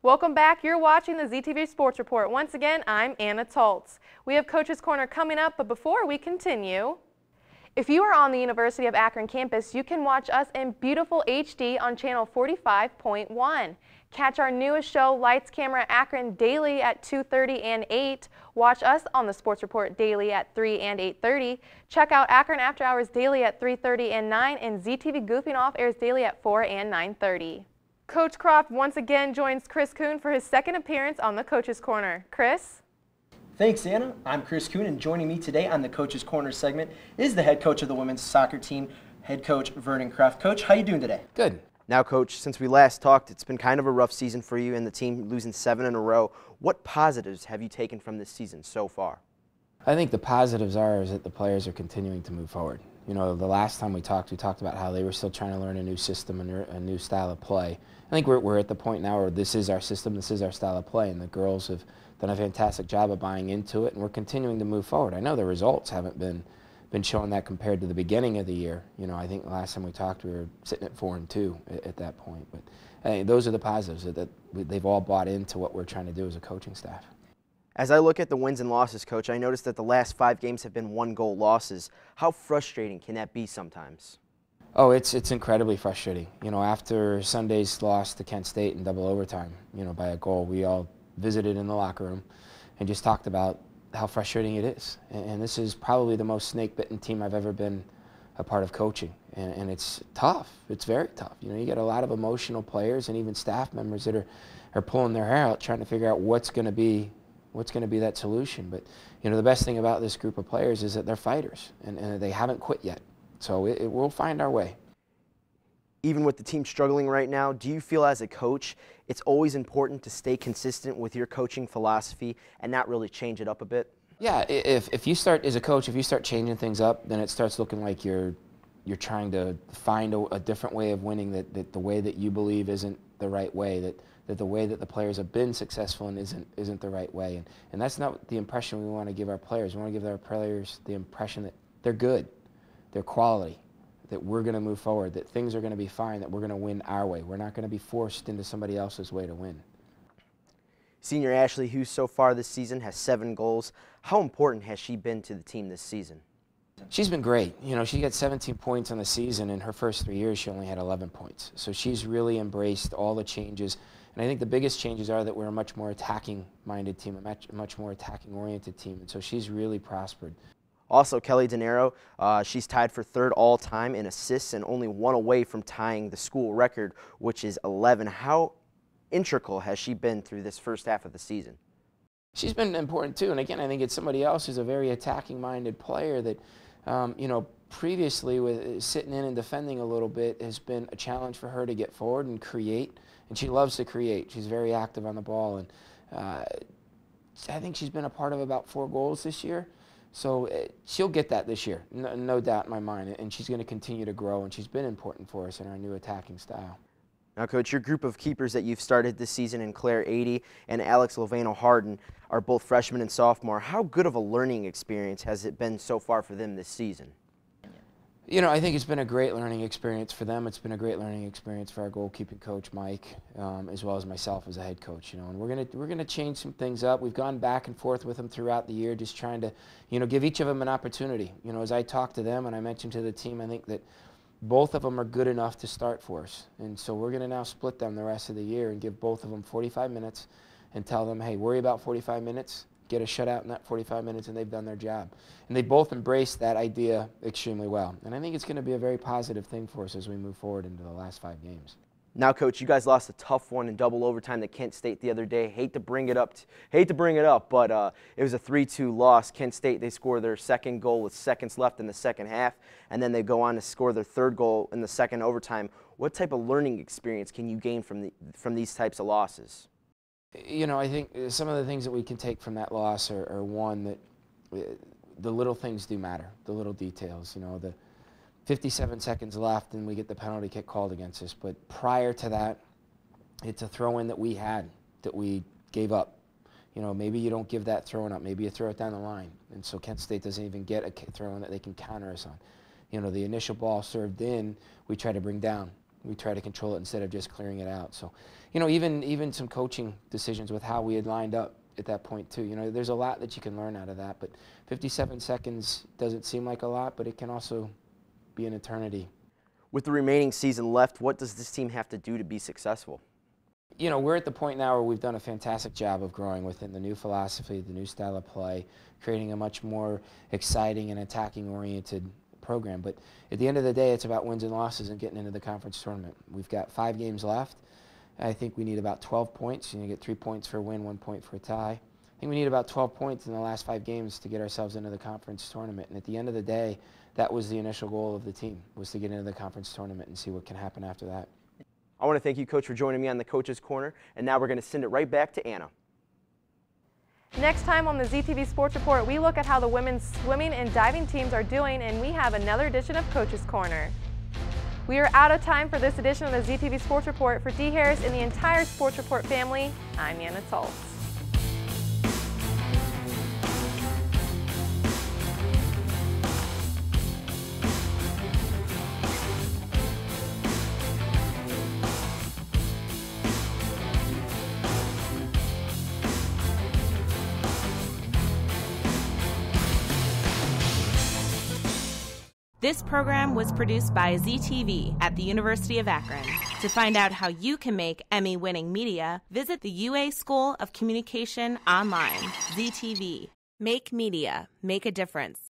Welcome back. You're watching the ZTV Sports Report. Once again, I'm Anna Toltz. We have Coach's Corner coming up, but before we continue, if you are on the University of Akron campus, you can watch us in beautiful HD on channel 45.1. Catch our newest show, Lights Camera Akron, daily at 2:30 and 8. Watch us on the Sports Report daily at 3 and 8:30. Check out Akron After Hours daily at 3:30 and 9, and ZTV Goofing Off airs daily at 4 and 9:30. Coach Croft once again joins Chris Coon for his second appearance on the Coach's Corner. Chris? Thanks, Anna. I'm Chris Coon, and joining me today on the Coach's Corner segment is the head coach of the women's soccer team, head coach Vernon Croft. Coach, how you doing today? Good. Now, Coach, since we last talked, it's been kind of a rough season for you and the team, losing 7 in a row. What positives have you taken from this season so far? I think the positives is that the players are continuing to move forward. You know, the last time we talked about how they were still trying to learn a new system and a new style of play. I think we're at the point now where this is our system, this is our style of play, and the girls have done a fantastic job of buying into it, and we're continuing to move forward. I know the results haven't been showing that compared to the beginning of the year. You know, I think the last time we talked, we were sitting at 4-2 at that point. But I think those are the positives, that they've all bought into what we're trying to do as a coaching staff. As I look at the wins and losses, Coach, I noticed that the last 5 games have been 1-goal losses. How frustrating can that be sometimes? Oh, it's incredibly frustrating. You know, after Sunday's loss to Kent State in double overtime, you know, by a goal, we all visited in the locker room and just talked about how frustrating it is. And this is probably the most snake-bitten team I've ever been a part of coaching. And it's tough. It's very tough. You know, you get a lot of emotional players and even staff members that are pulling their hair out trying to figure out what's going to be that solution. But, you know, the best thing about this group of players is that they're fighters and they haven't quit yet. So we'll find our way. Even with the team struggling right now, do you feel as a coach it's always important to stay consistent with your coaching philosophy and not really change it up a bit? Yeah, if you start, as a coach, if you start changing things up, then it starts looking like you're trying to find a different way of winning, that the way that you believe isn't the right way, that the way that the players have been successful in isn't the right way. And that's not the impression we want to give our players. We want to give our players the impression that they're good, they're quality, that we're going to move forward, that things are going to be fine, that we're going to win our way. We're not going to be forced into somebody else's way to win. Senior Ashley Hughes so far this season has 7 goals. How important has she been to the team this season? She's been great. You know, she got 17 points on the season. In her first 3 years, she only had 11 points. So she's really embraced all the changes. And I think the biggest changes are that we're a much more attacking-minded team, a much more attacking-oriented team. And so she's really prospered. Also, Kelly De Niro, she's tied for 3rd all-time in assists and only 1 away from tying the school record, which is 11. How integral has she been through this first half of the season? She's been important too, and again, I think it's somebody else who's a very attacking-minded player that, you know, previously with sitting in and defending a little bit has been a challenge for her to get forward and create, and she loves to create. She's very active on the ball, and I think she's been a part of about 4 goals this year. So she'll get that this year, no doubt in my mind, and she's going to continue to grow, and she's been important for us in our new attacking style. Now, Coach, your group of keepers that you've started this season in Claire Adey and Alex Lovano-Harden are both freshmen and sophomore. How good of a learning experience has it been so far for them this season? You know, I think it's been a great learning experience for them. It's been a great learning experience for our goalkeeping coach, Mike, as well as myself as a head coach. You know, and we're gonna change some things up. We've gone back and forth with them throughout the year, just trying to, you know, give each of them an opportunity. You know, as I talk to them and I mentioned to the team, I think that both of them are good enough to start for us, and so we're gonna now split them the rest of the year and give both of them 45 minutes, and tell them, hey, worry about 45 minutes. Get a shutout in that 45 minutes, and they've done their job. And they both embraced that idea extremely well. And I think it's going to be a very positive thing for us as we move forward into the last 5 games. Now, Coach, you guys lost a tough one in double overtime to Kent State the other day. Hate to bring it up, but it was a 3-2 loss. Kent State, they score their 2nd goal with seconds left in the second half, and then they go on to score their 3rd goal in the 2nd overtime. What type of learning experience can you gain from these types of losses? You know, I think some of the things that we can take from that loss are one, that the little things do matter, the little details. You know, the 57 seconds left and we get the penalty kick called against us. But prior to that, it's a throw-in that we had that we gave up. You know, maybe you don't give that throw-in up. Maybe you throw it down the line. And so Kent State doesn't even get a throw-in that they can counter us on. You know, the initial ball served in, we try to bring down. We try to control it instead of just clearing it out. So, you know, even some coaching decisions with how we had lined up at that point too. You know, there's a lot that you can learn out of that, but 57 seconds doesn't seem like a lot, but it can also be an eternity. With the remaining season left, what does this team have to do to be successful? You know, we're at the point now where we've done a fantastic job of growing within the new philosophy, the new style of play, creating a much more exciting and attacking-oriented program. But at the end of the day, it's about wins and losses and getting into the conference tournament. We've got 5 games left. I think we need about 12 points. You get 3 points for a win, 1 point for a tie. I think we need about 12 points in the last 5 games to get ourselves into the conference tournament. And at the end of the day, that was the initial goal of the team, was to get into the conference tournament and see what can happen after that. I want to thank you, Coach, for joining me on the Coach's Corner. And now we're going to send it right back to Anna. Next time on the ZTV Sports Report, we look at how the women's swimming and diving teams are doing, and we have another edition of Coach's Corner. We are out of time for this edition of the ZTV Sports Report. For Dee Harris and the entire Sports Report family, I'm Anna Toltz. This program was produced by ZTV at the University of Akron. To find out how you can make Emmy-winning media, visit the UA School of Communication online. ZTV. Make media. Make a difference.